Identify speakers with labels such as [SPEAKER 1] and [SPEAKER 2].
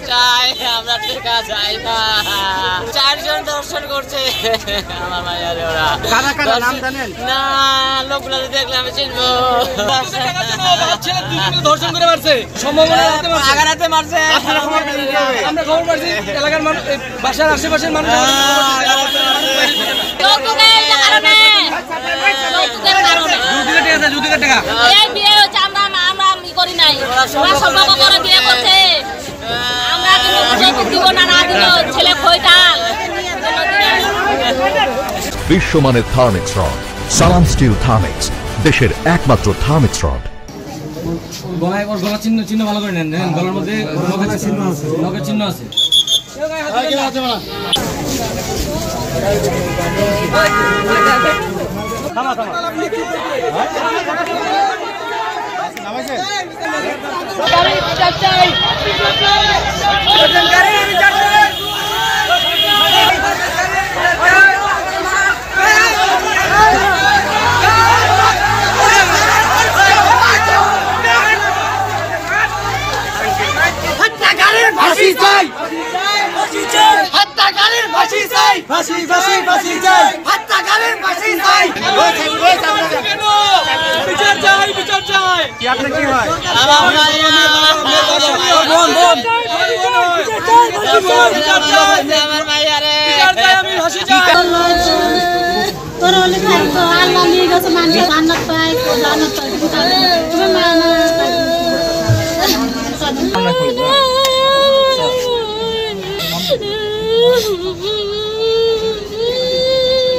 [SPEAKER 1] চাই, আমরা টেকা চাই না। 4 জন দর্শন করছে আমার মায়ের ওরা।
[SPEAKER 2] কারা কারা নাম জানেন?
[SPEAKER 1] না, লোকগুলো দেখলে আমি চিনবো।
[SPEAKER 3] ধর্ষণ করে মারছে, সম্ভাবনা
[SPEAKER 1] আগারাতে মারছে।
[SPEAKER 3] আমরা খবর পাচ্ছি, এলাকার মানুষ, বাসার আশেপাশের মানুষ
[SPEAKER 4] বিশ্বমানের থার্মিক্স রড, সালাম স্টিল থার্মিক্স, দেশের একমাত্র থার্মিক্স রড।
[SPEAKER 3] গলায় ওর গলার চিহ্ন ভালো করে নেন, গলার মধ্যে নখের চিহ্ন আছে, নখের চিহ্ন আছে।
[SPEAKER 2] ফাঁসি চাই, হত্যাকারীর ফাঁসি চাই, ফাঁসি ফাঁসি ফাঁসি চাই, হত্যাকারীর ফাঁসি চাই।
[SPEAKER 3] বিচার চাই, বিচার চাই।
[SPEAKER 2] কি আপনি কি হয়?
[SPEAKER 1] আমার মায়ের
[SPEAKER 2] বোন বোন
[SPEAKER 1] আমার মায়েরে
[SPEAKER 3] আমি হাসি চাই।
[SPEAKER 5] তোরা হলে থাকতো আল্লাহ নিয়ে গেছে, মানুষ জান্নাত পায়, জান্নাত পায়।